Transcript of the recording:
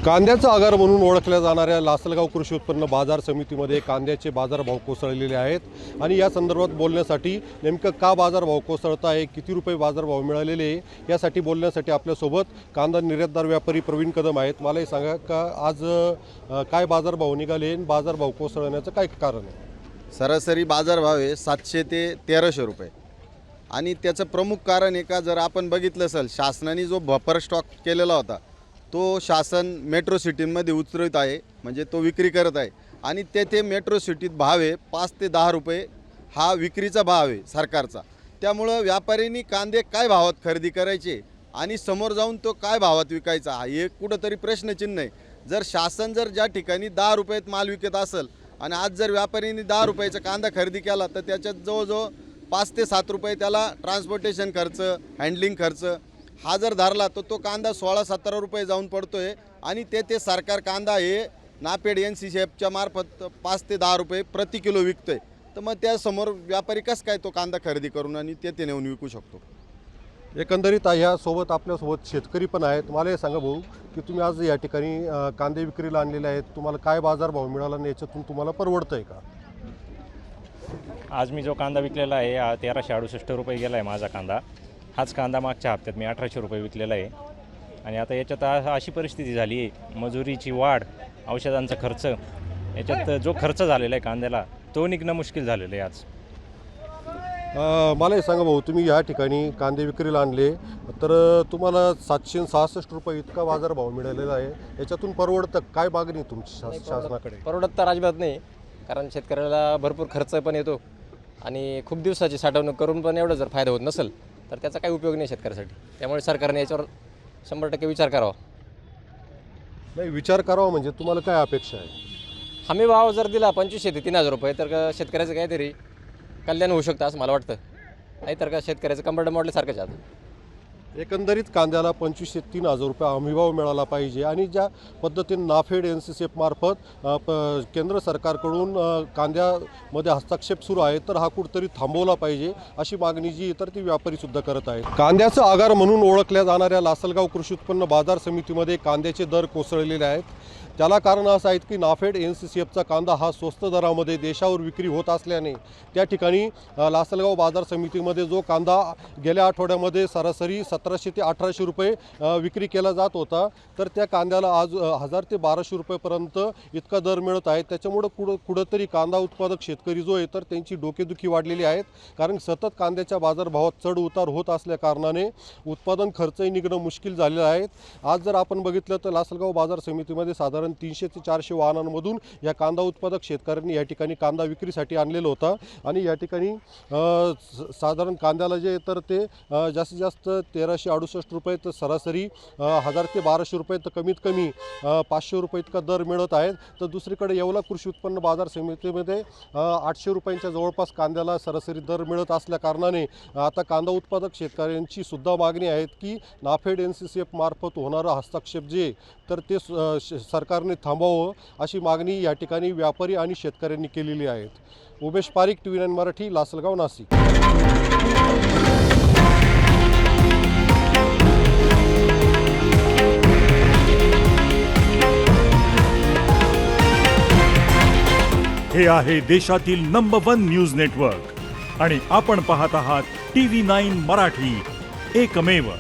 कांद्याचा आगार म्हणून ओळखल्या जाणाऱ्या लासलगाव कृषी उत्पन्न बाजार समितीमध्ये कांद्याचे बाजारभाव कोसळलेले आहेत आणि या संदर्भात बोलण्यासाठी नेमकं का बाजारभाव कोसळत आहे, किती रुपये बाजारभाव मिळालेले आहे यासाठी बोलण्यासाठी आपल्यासोबत कांदा निर्यातदार व्यापारी प्रवीण कदम आहेत। मलाही सांगा का आज काय बाजारभाव निघाले आणि बाजारभाव कोसळण्याचं काय कारण आहे? सरासरी बाजारभाव आहे 700 ते 1300 रुपये आणि त्याचं प्रमुख कारण आहे का, जर आपण बघितलं असेल शासनाने जो बफर स्टॉक केलेला होता तो शासन मेट्रो सिटींमध्ये उतरवत आहे, म्हणजे तो विक्री करत आहे आणि तेथे मेट्रो सिटीत भाव आहे 5 ते 10 रुपये हा विक्रीचा भाव आहे सरकारचा। त्यामुळं व्यापाऱ्यांनी कांदे काय भावात खरेदी करायचे आणि समोर जाऊन तो काय भावात विकायचा हा एक कुठंतरी प्रश्नचिन्ह आहे। जर शासन ज्या ठिकाणी 10 रुपयात माल विकत असेल आणि आज जर व्यापाऱ्यांनी 10 रुपयाचा कांदा खरेदी केला तर त्याच्यात जवळजवळ 5 ते 7 रुपये त्याला ट्रान्सपोर्टेशन खर्च, हँडलिंग खर्च हा जर धरला तर तो कांदा 16-17 रुपये जाऊन पडतोय आणि ते सरकार कांदा हे नापेड NCCFच्या मार्फत 5 ते 10 रुपये प्रति किलो विकतोय। तर मग त्यासमोर व्यापारी कसं काय तो कांदा खरेदी करून आणि ते नेऊन विकू शकतो? एकंदरीत ह्यासोबत आपल्यासोबत शेतकरी पण आहेत। मला हे सांगा भाऊ की तुम्ही आज या ठिकाणी कांदे विक्रीला आणलेले आहेत, तुम्हाला काय बाजारभाव मिळाला आणि याच्यातून तुम्हाला परवडतंय का? आज मी जो कांदा विकलेला आहे 1368 रुपये गेला आहे माझा कांदा। हाच कांदा मागच्या हप्त्यात मी 1800 रुपये विकलेला आहे आणि आता याच्यात अशी परिस्थिती झाली आहे, मजुरीची वाढ, औषधांचा खर्च, याच्यात जो खर्च झालेला आहे कांद्याला तो निघणं मुश्किल झालेलं आहे आज। मला हे सांगा भाऊ, तुम्ही या ठिकाणी कांदे विक्रीला आणले तर तुम्हाला 766 रुपये इतका बाजारभाव मिळालेला आहे, याच्यातून परवडतं काय? मागणी तुमची शासनाकडे? परवडत तर अजिबात नाही, कारण शेतकऱ्याला भरपूर खर्च पण येतो आणि खूप दिवसाची साठवणूक करून पण एवढं जर फायदा होत नसेल तर त्याचा काही उपयोग नाही शेतकऱ्यासाठी। त्यामुळे सरकारने याच्यावर 100% विचार करावा। नाही, विचार करावा म्हणजे तुम्हाला काय अपेक्षा आहे? हमी भाव जर दिला 2500 ते 3000 रुपये तर शेतकऱ्याचं काहीतरी कल्याण होऊ शकतं असं मला वाटतं, नाहीतर का शेतकऱ्याचं कंबरडं मोडल्यासारखंच आहे। एकंदरीत कांद्याला 2500 ते 3000 रुपये हमीभाव मिळाला पाहिजे आणि ज्या पद्धतीने नाफेड NCCF मार्फत केंद्र सरकारकडून कांद्यामध्ये हस्तक्षेप सुरू आहे तर हा कुठंतरी थांबवला पाहिजे अशी मागणी जी तर ती व्यापारीसुद्धा करत आहेत। कांद्याचं आगार म्हणून ओळखल्या जाणाऱ्या लासलगाव कृषी उत्पन्न बाजार समितीमध्ये कांद्याचे दर कोसळलेले आहेत। त्याला कारण असं आहे की नाफेड NCCFचा कांदा हा स्वस्त दरामध्ये देशावर विक्री होत असल्याने त्या ठिकाणी लासलगाव बाजार समितीमध्ये जो कांदा गेल्या आठवड्यामध्ये सरासरी 1700 ते 1800 रुपये विक्री केला जात होता तर त्या कांद्याला आज 1000 ते 1200 रुपयेपर्यंत इतका दर मिळत आहे। त्याच्यामुळं कुठंतरी कांदा उत्पादक शेतकरी जो आहे तर त्यांची डोकेदुखी वाढलेली आहेत, कारण सतत कांद्याच्या बाजारभावात चढ उतार होत असल्या कारणाने उत्पादन खर्चही निघणं मुश्किल झालेलं आहे। आज जर आपण बघितलं तर लासलगाव बाजार समितीमध्ये साधारण 300 ते 400 वाहनांमधून या कांदा उत्पादक शेतकऱ्यांनी या ठिकाणी कांदा विक्रीसाठी आणलेला होता आणि या ठिकाणी साधारण कांद्याला जे तर ते जास्तीत जास्त 1368 रुपये तर सरासरी 1000 ते 1200 रुपये तर कमीत कमी 500 रुपये इतका दर मिळत आहे। तर दुसरीकडे येवला कृषी उत्पन्न बाजार समितीमध्ये 800 रुपयांच्या जवळपास कांद्याला सरासरी दर मिळत असल्या कारणाने आता कांदा उत्पादक शेतकऱ्यांची सुद्धा मागणी आहे की नाफेड NCCF मार्फत होणारा हस्तक्षेप जे तर ते सरकारने थांबवावं अशी मागणी या ठिकाणी व्यापारी आणि शेतकऱ्यांनी केलेली आहे। उमेश पारिक, TV9 मराठी, लासलगाव, नाशिक। हे आहे देशातील नंबर 1 न्यूज नेटवर्क आणि आपण पाहत आहात TV9 मराठी, एकमेव।